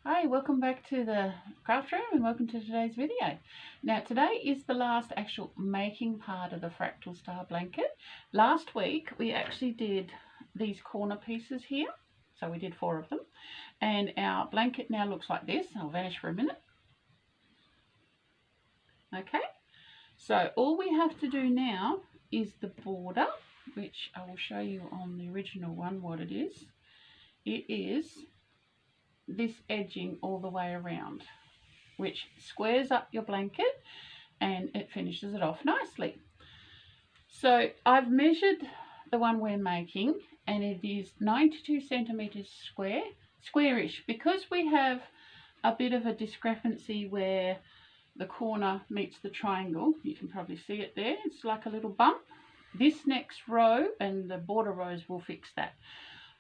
Hi, welcome back to the craft room and welcome to today's video. Now today is the last actual making part of the Fractal Star blanket. Last week we actually did these corner pieces here, so we did 4 of them, and our blanket now looks like this. I'll vanish for a minute. Okay, so all we have to do now is the border, which I will show you on the original one what it is. It is this edging all the way around, which squares up your blanket and it finishes it off nicely. So I've measured the one we're making and it is 92 centimeters squarish, because we have a bit of a discrepancy where the corner meets the triangle. You can probably see it there. It's like a little bump. This next row and the border rows will fix that.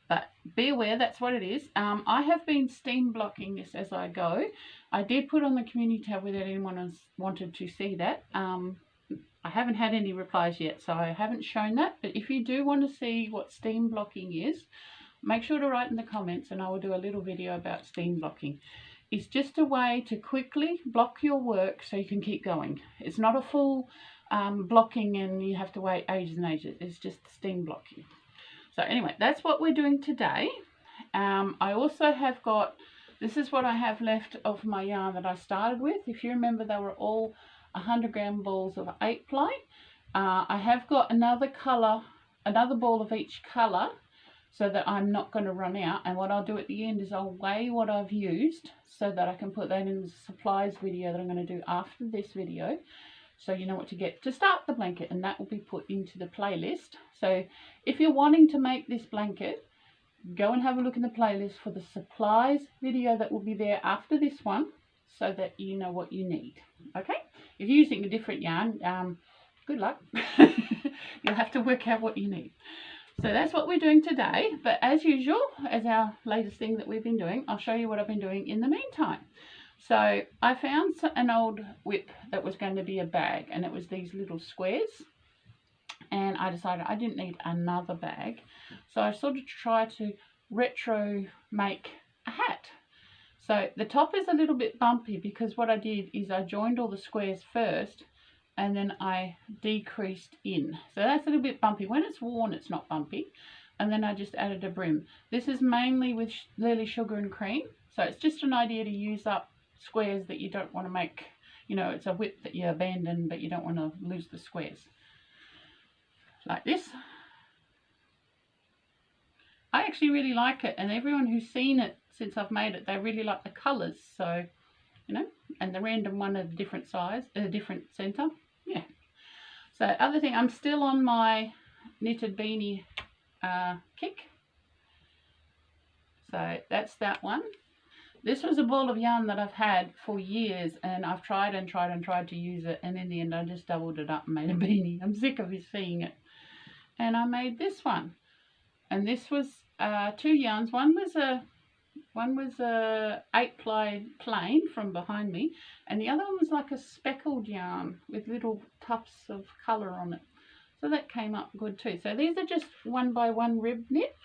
But be aware, that's what it is. I have been steam blocking this as I go. I did put on the community tab whether anyone has wanted to see that. I haven't had any replies yet, so I haven't shown that. But if you do want to see what steam blocking is, make sure to write in the comments and I will do a little video about steam blocking. It's just a way to quickly block your work so you can keep going. It's not a full blocking and you have to wait ages and ages. It's just steam blocking. So anyway, that's what we're doing today. I also have got, this is what I have left of my yarn that I started with. If you remember, they were all 100-gram balls of 8-ply. I have got another colour, another ball of each colour, so that I'm not going to run out. And what I'll do at the end is I'll weigh what I've used so that I can put that in the supplies video that I'm going to do after this video, so you know what to get to start the blanket, and that will be put into the playlist. So if you're wanting to make this blanket, go and have a look in the playlist for the supplies video that will be there after this one, so that you know what you need. Okay, if you're using a different yarn, good luck. You'll have to work out what you need. So that's what we're doing today, but as usual, as our latest thing that we've been doing, I'll show you what I've been doing in the meantime. So I found an old whip that was going to be a bag, and it was these little squares, and I decided I didn't need another bag, so I sort of tried to retro make a hat. So the top is a little bit bumpy because what I did is I joined all the squares first and then I decreased in, so that's a little bit bumpy. When it's worn it's not bumpy, and then I just added a brim. This is mainly with Lily Sugar and Cream, so it's just an idea to use up squares that you don't want to make. You know, it's a whip that you abandon but you don't want to lose the squares. Like this. I actually really like it, and everyone who's seen it since I've made it, they really like the colours. So, you know, and the random one of a different size, a different centre. Yeah. So other thing, I'm still on my knitted beanie kick. So that's that one. This was a ball of yarn that I've had for years, and I've tried and tried and tried to use it, and in the end I just doubled it up and made a beanie. I'm sick of seeing it. And I made this one. And this was 2 yarns. One was a 8-ply plain from behind me, and the other one was like a speckled yarn with little tufts of colour on it. So that came up good too. So these are just 1x1 rib knit.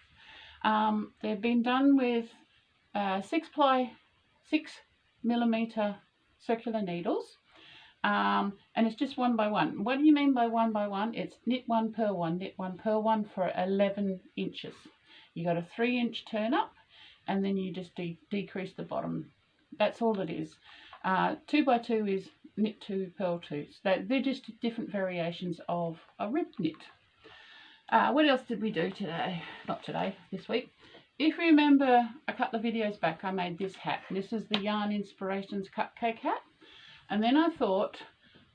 They've been done with 6-ply 6mm circular needles, and it's just 1x1. What do you mean by 1x1? It's knit 1 purl 1, knit 1 purl 1 for 11 inches. You got a 3-inch turn up, and then you just decrease the bottom. That's all it is. 2x2 is knit 2 purl 2. So they're just different variations of a rib knit. What else did we do today? Not today, this week. If you remember a couple of videos back, I made this hat. This is the Yarn Inspirations Cupcake hat. And then I thought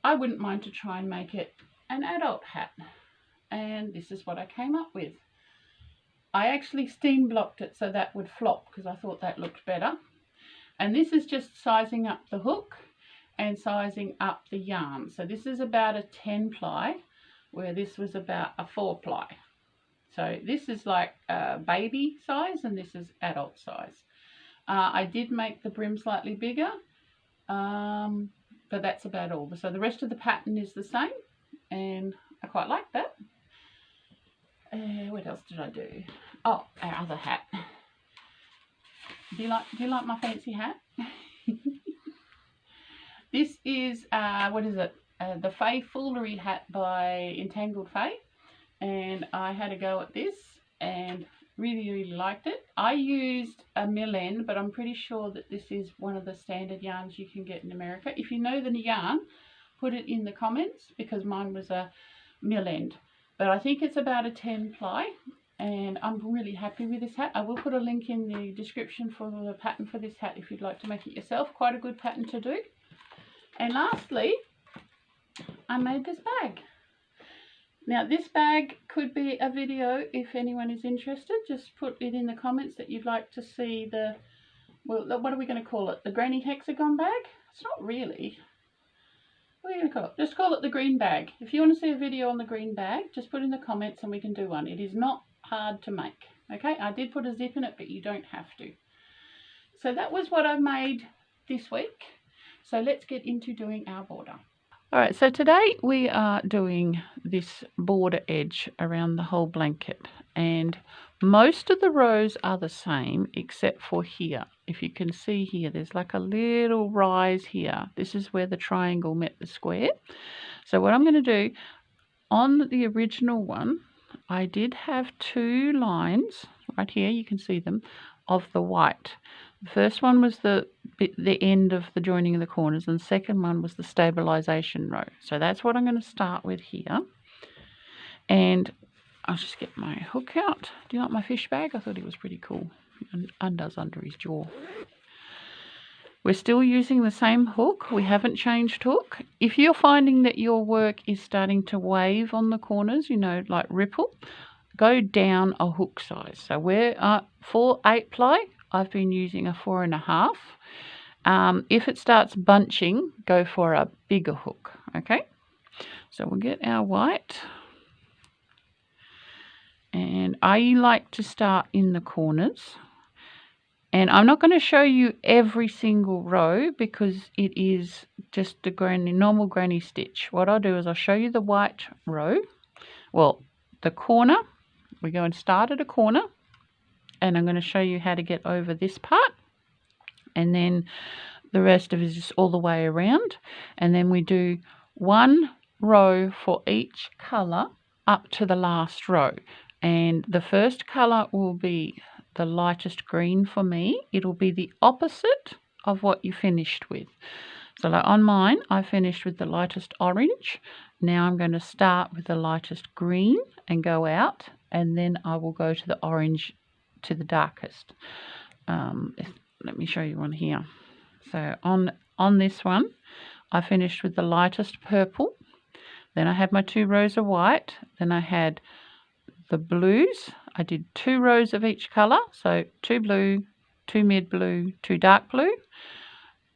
I wouldn't mind to try and make it an adult hat. And this is what I came up with. I actually steam blocked it so that would flop because I thought that looked better. And this is just sizing up the hook and sizing up the yarn. So this is about a 10-ply, where this was about a 4-ply. So this is like baby size and this is adult size. I did make the brim slightly bigger, but that's about all. So the rest of the pattern is the same, and I quite like that. What else did I do? Oh, our other hat. Do you like my fancy hat? This is what is it? The Faye Foolery hat by Entangled Faye, and I had a go at this and really liked it. I used a mill end, but I'm pretty sure that this is one of the standard yarns you can get in America. If you know the yarn, put it in the comments, because mine was a mill end, but I think it's about a 10 ply, and I'm really happy with this hat. I will put a link in the description for the pattern for this hat if you'd like to make it yourself. Quite a good pattern to do. And lastly, I made this bag. Now this bag could be a video if anyone is interested. Just put it in the comments that you'd like to see the, well, what are we going to call it? The granny hexagon bag? It's not really. What are you going to call it? Just call it the green bag. If you want to see a video on the green bag, just put in the comments and we can do one. It is not hard to make. Okay, I did put a zip in it, but you don't have to. So that was what I made this week. So let's get into doing our border. Alright, so today we are doing this border edge around the whole blanket, and most of the rows are the same except for here. If you can see here, there's like a little rise here. This is where the triangle met the square. So what I'm going to do, on the original one, I did have 2 lines, right here, you can see them, of the white. The first one was the end of the joining of the corners, and the second one was the stabilization row. So that's what I'm going to start with here. And I'll just get my hook out. Do you like my fish bag? I thought it was pretty cool. It undoes under his jaw. We're still using the same hook. We haven't changed hook. If you're finding that your work is starting to wave on the corners, you know, like ripple, go down a hook size. So we're for 8 ply, I've been using a 4.5. If it starts bunching, go for a bigger hook. Okay, so we'll get our white, and I like to start in the corners. And I'm not going to show you every single row because it is just the normal granny stitch. What I'll do is I'll show you the white row, well, the corner. We go and start at a corner, and I'm going to show you how to get over this part, and then the rest of it is just all the way around, and then we do 1 row for each colour up to the last row. And the first colour will be the lightest green for me. It'll be the opposite of what you finished with. So like on mine, I finished with the lightest orange. Now I'm going to start with the lightest green and go out, and then I will go to the orange to the darkest. Let me show you one here. So on this one, I finished with the lightest purple. Then I had my 2 rows of white. Then I had the blues. I did 2 rows of each colour. So 2 blue, 2 mid blue, 2 dark blue,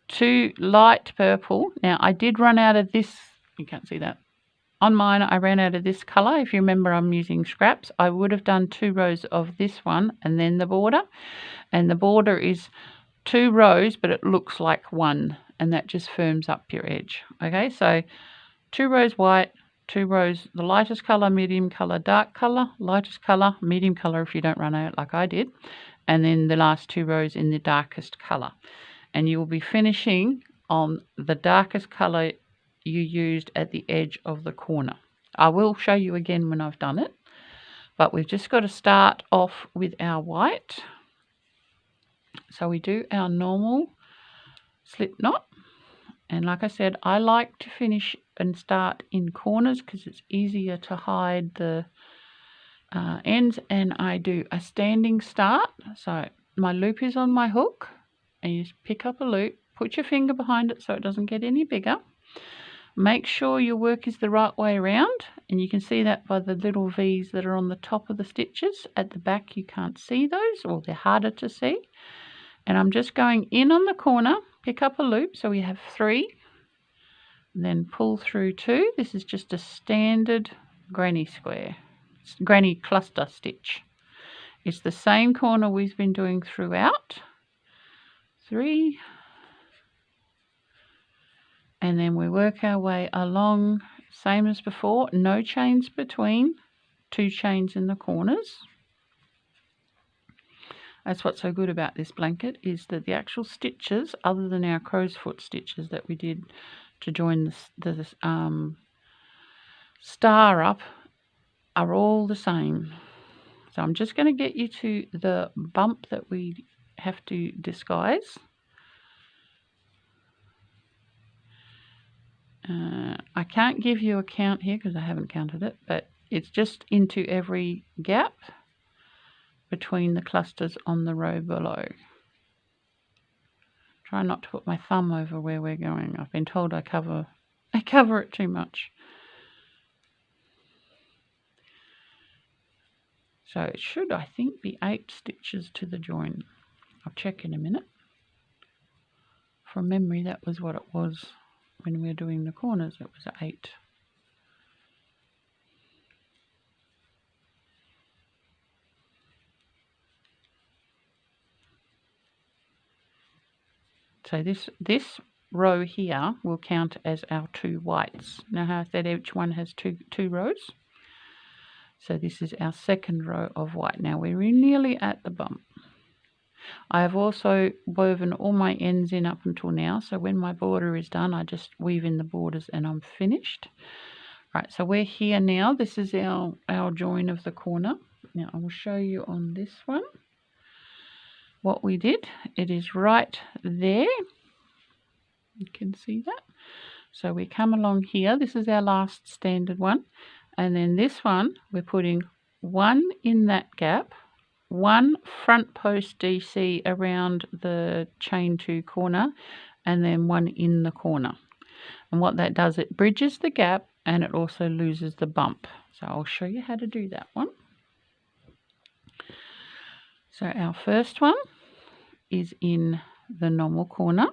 2 light purple. Now I did run out of this. You can't see that. On mine, I ran out of this colour. If you remember, I'm using scraps. I would have done 2 rows of this one and then the border. And the border is 2 rows, but it looks like 1. And that just firms up your edge. Okay, so 2 rows white, 2 rows the lightest colour, medium colour, dark colour, lightest colour, medium colour if you don't run out like I did. And then the last 2 rows in the darkest colour. And you will be finishing on the darkest colour you used at the edge of the corner. I will show you again when I've done it, but we've just got to start off with our white. So we do our normal slip knot, and like I said, I like to finish and start in corners because it's easier to hide the ends, and I do a standing start. So my loop is on my hook, and you just pick up a loop, put your finger behind it so it doesn't get any bigger. Make sure your work is the right way around, and you can see that by the little V's that are on the top of the stitches. At the back you can't see those, or they're harder to see. And I'm just going in on the corner, pick up a loop, so we have 3, then pull through 2. This is just a standard granny square, granny cluster stitch. It's the same corner we've been doing throughout. 3. And then we work our way along, same as before, no chains between, 2 chains in the corners. That's what's so good about this blanket, is that the actual stitches, other than our crow's foot stitches that we did to join the star up, are all the same. So I'm just going to get you to the bump that we have to disguise. I can't give you a count here because I haven't counted it, but it's just into every gap between the clusters on the row below. Try not to put my thumb over where we're going. I've been told I cover it too much. So it should, I think, be 8 stitches to the join. I'll check in a minute. From memory, that was what it was when we were doing the corners. It was 8. So this row here will count as our 2 whites. Now how I said each one has two rows? So this is our second row of white. Now we're nearly at the bump. I have also woven all my ends in up until now, so when my border is done, I just weave in the borders and I'm finished. Right, so we're here now. This is our join of the corner. Now I will show you on this one what we did. It is right there. You can see that. So we come along here. This is our last standard one. And then this one, we're putting 1 in that gap, 1 front post DC around the chain 2 corner, and then 1 in the corner. And what that does, it bridges the gap and it also loses the bump. So I'll show you how to do that one. So our first one is in the normal corner.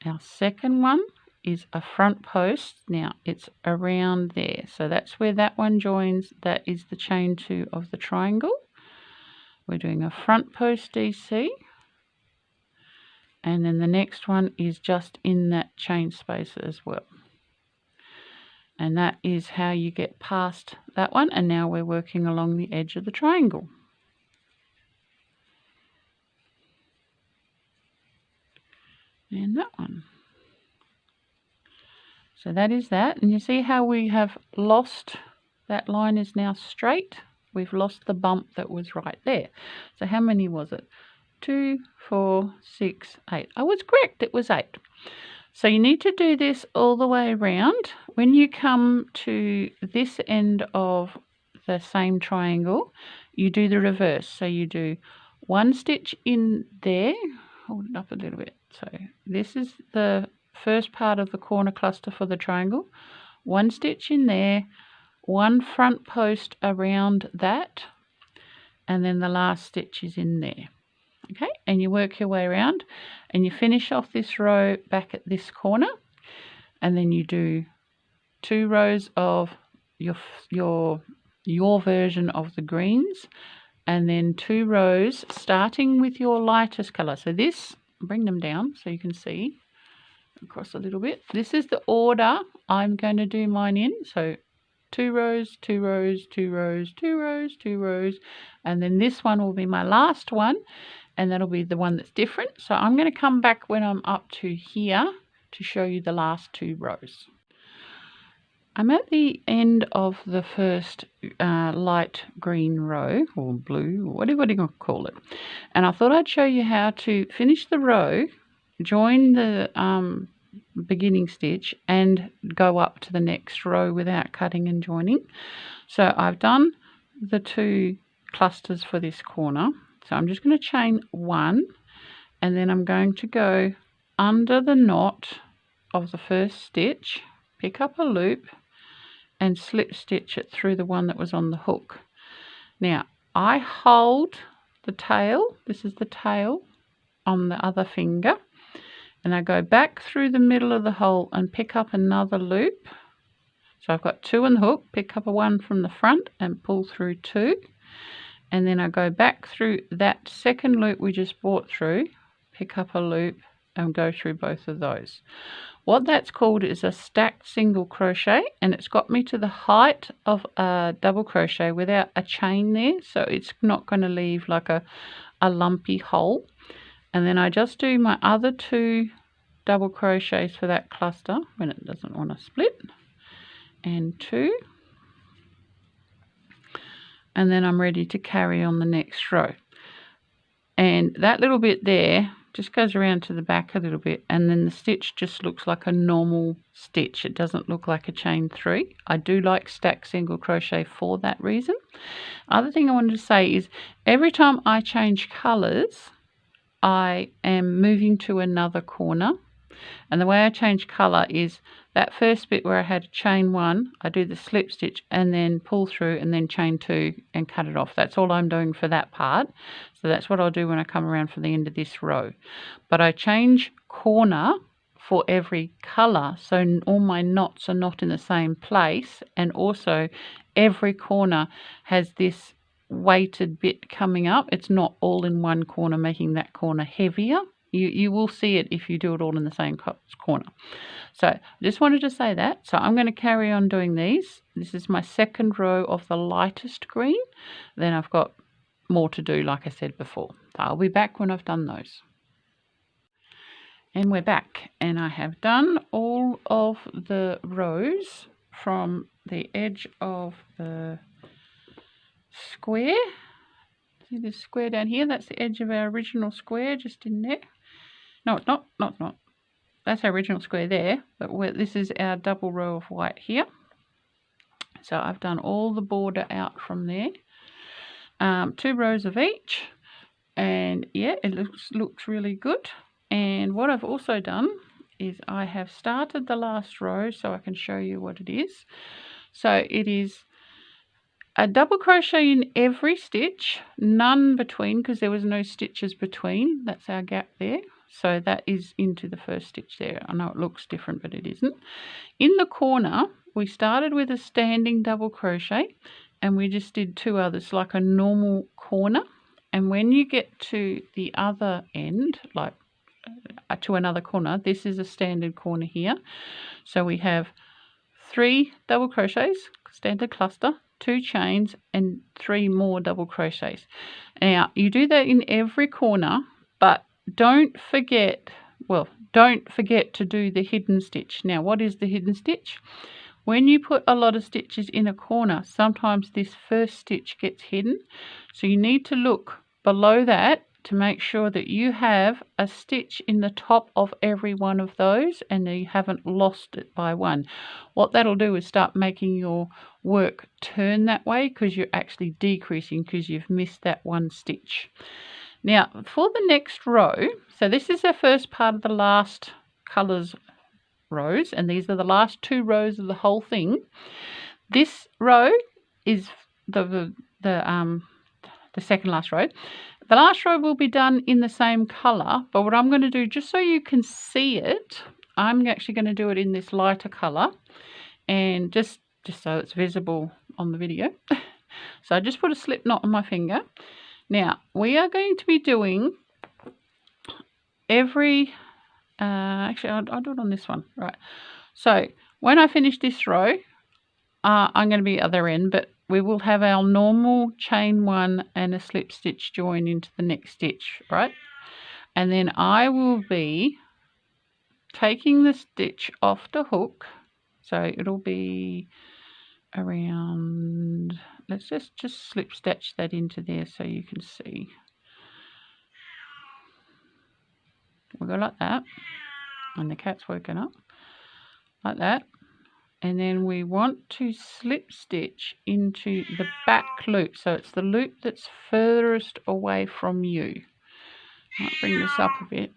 Our second one is a front post. Now it's around there, so that's where that one joins. That is the chain 2 of the triangle. We're doing a front post DC, and then the next one is just in that chain space as well. And that is how you get past that one, and now we're working along the edge of the triangle. And that one. So that is that, and you see how we have lost, that line is now straight. We've lost the bump that was right there. So how many was it? 2, 4, 6, 8. I was correct, it was 8. So you need to do this all the way around. When you come to this end of the same triangle, you do the reverse. So you do 1 stitch in there, hold it up a little bit. So this is the first part of the corner cluster for the triangle. 1 stitch in there, 1 front post around that, and then the last stitch is in there. Okay, and you work your way around and you finish off this row back at this corner, and then you do 2 rows of your version of the greens, and then 2 rows starting with your lightest color. So this, bring them down so you can see across a little bit. This is the order I'm going to do mine in. So 2 rows, 2 rows, 2 rows, 2 rows, 2 rows, and then this one will be my last one, and that'll be the one that's different. So I'm going to come back when I'm up to here to show you the last 2 rows. I'm at the end of the first light green row, or blue, or whatever you want to call it, and I thought I'd show you how to finish the row, join the beginning stitch and go up to the next row without cutting and joining. So I've done the 2 clusters for this corner, so I'm just going to chain 1, and then I'm going to go under the knot of the first stitch, pick up a loop and slip stitch it through the one that was on the hook. Now I hold the tail, this is the tail, on the other finger, and I go back through the middle of the hole and pick up another loop. So I've got 2 on the hook, pick up a 1 from the front and pull through 2, and then I go back through that second loop we just brought through, pick up a loop and go through both of those. What that's called is a stacked single crochet, and it's got me to the height of a double crochet without a chain there, so it's not going to leave like a lumpy hole. And then I just do my other 2 double crochets for that cluster when it doesn't want to split, and 2, and then I'm ready to carry on the next row. And that little bit there just goes around to the back a little bit, and then the stitch just looks like a normal stitch. It doesn't look like a chain 3. I do like stacked single crochet for that reason. Other thing I wanted to say is every time I change colors, I am moving to another corner. And the way I change color is that first bit where I had chain 1, I do the slip stitch and then pull through and then chain 2 and cut it off. That's all I'm doing for that part. So that's what I'll do when I come around for the end of this row. But I change corner for every color, so all my knots are not in the same place, and also every corner has this weighted bit coming up. It's not all in one corner, making that corner heavier. You will see it if you do it all in the same corner. So I just wanted to say that. So I'm going to carry on doing these. This is my second row of the lightest green. Then I've got more to do, like I said before. So I'll be back when I've done those. And we're back, and I have done all of the rows from the edge of the square. See this square down here? That's the edge of our original square, just in there. No, it's not. That's our original square there, but this is our double row of white here. So I've done all the border out from there. 2 rows of each, and yeah, it looks really good. And what I've also done is I have started the last row so I can show you what it is. So it is a double crochet in every stitch, none between, because there was no stitches between. That's our gap there. So that is into the first stitch there. I know it looks different, but it isn't. In the corner, we started with a standing double crochet, and we just did 2 others like a normal corner. And when you get to the other end, like to another corner, this is a standard corner here. So we have 3 double crochets, standard cluster, 2 chains, and 3 more double crochets. Now you do that in every corner, but don't forget to do the hidden stitch. Now, what is the hidden stitch? When you put a lot of stitches in a corner, sometimes this first stitch gets hidden. So you need to look below that to make sure that you have a stitch in the top of every one of those and that you haven't lost it by one. What that'll do is start making your work turn that way, because you're actually decreasing because you've missed that one stitch. Now for the next row, so this is our first part of the last colours rows, and these are the last 2 rows of the whole thing. This row is the second last row. The last row will be done in the same colour, but what I'm going to do, just so you can see it, I'm actually going to do it in this lighter colour, and just so it's visible on the video. So I just put a slip knot on my finger. Now we are going to be doing every actually I'll do it on this one, right? So when I finish this row, I'm going to be at the other end, but we will have our normal chain 1 and a slip stitch join into the next stitch, right? And then I will be taking the stitch off the hook, so it'll be around, let's just slip stitch that into there so you can see. We'll go like that, and the cat's woken up, like that. And then we want to slip stitch into the back loop, so it's the loop that's furthest away from you. I'll bring this up a bit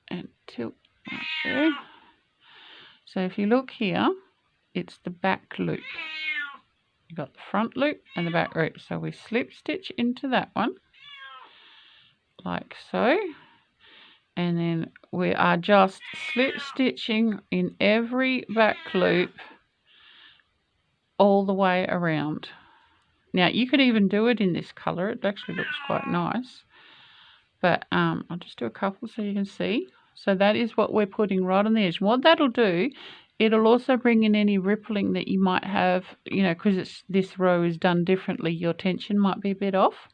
and tilt right there. So if you look here, it's the back loop. You've got the front loop and the back loop. So we slip stitch into that one, like so. And then we are just slip stitching in every back loop all the way around. Now you could even do it in this colour, it actually looks quite nice, but I'll just do a couple so you can see. So that is what we're putting right on the edge. What that'll do, it'll also bring in any rippling that you might have, you know, because this row is done differently. Your tension might be a bit off.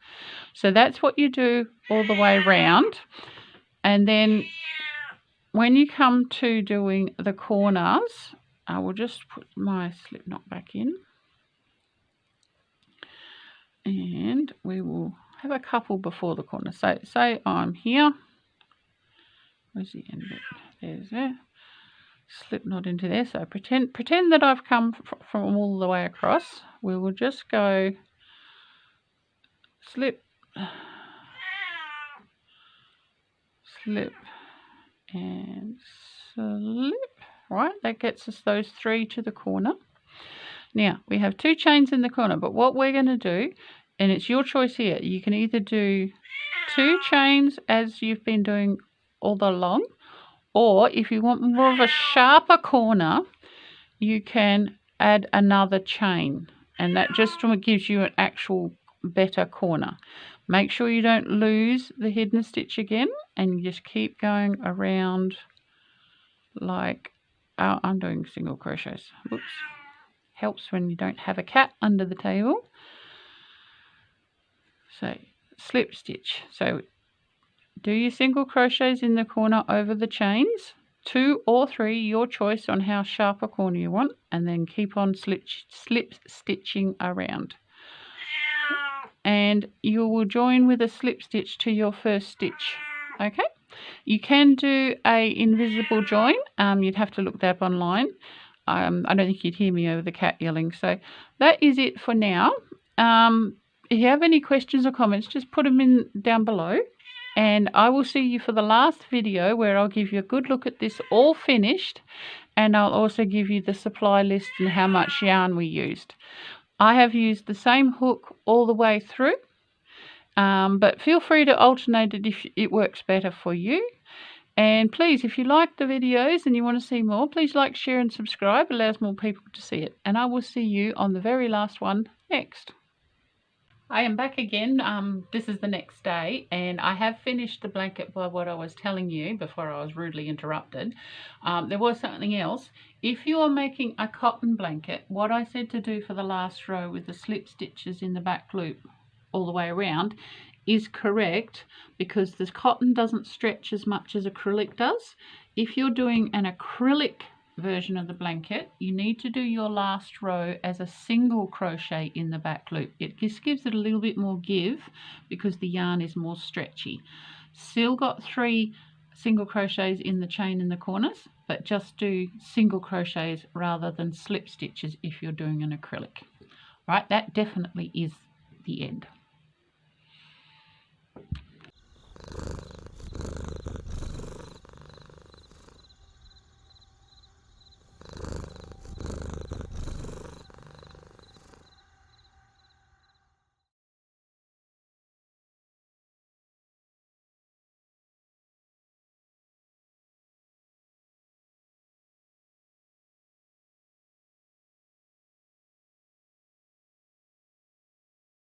So that's what you do all the way around. And then when you come to doing the corners, I will just put my slip knot back in. And we will have a couple before the corner. So say I'm here. Where's the end bit? There's there. Slip knot into there. So pretend that I've come from all the way across. We will just go slip, slip, and slip. Right, that gets us those 3 to the corner. Now we have 2 chains in the corner, but what we're going to do, and it's your choice here, you can either do 2 chains as you've been doing all along, or if you want more of a sharper corner, you can add another chain, and that just gives you an actual better corner. Make sure you don't lose the hidden stitch again, and you just keep going around like I'm doing single crochets. Whoops. Helps when you don't have a cat under the table. So slip stitch. So do your single crochets in the corner over the chains, 2 or 3, your choice on how sharp a corner you want, and then keep on slip stitching around. And you will join with a slip stitch to your first stitch. Okay, you can do a invisible join. You'd have to look that up online. I don't think you'd hear me over the cat yelling. So that is it for now. If you have any questions or comments, just put them in down below. And I will see you for the last video where I'll give you a good look at this all finished. And I'll also give you the supply list and how much yarn we used. I have used the same hook all the way through. But feel free to alternate it if it works better for you. And please, if you like the videos and you want to see more, please like, share and subscribe. It allows more people to see it. And I will see you on the very last one next. I am back again. This is the next day, and I have finished the blanket by what I was telling you before I was rudely interrupted. There was something else. If you are making a cotton blanket, what I said to do for the last row with the slip stitches in the back loop all the way around is correct, because the cotton doesn't stretch as much as acrylic does. If you're doing an acrylic version of the blanket, you need to do your last row as a single crochet in the back loop. It just gives it a little bit more give because the yarn is more stretchy. Still got 3 single crochets in the chain in the corners, but just do single crochets rather than slip stitches if you're doing an acrylic. Right, that definitely is the end.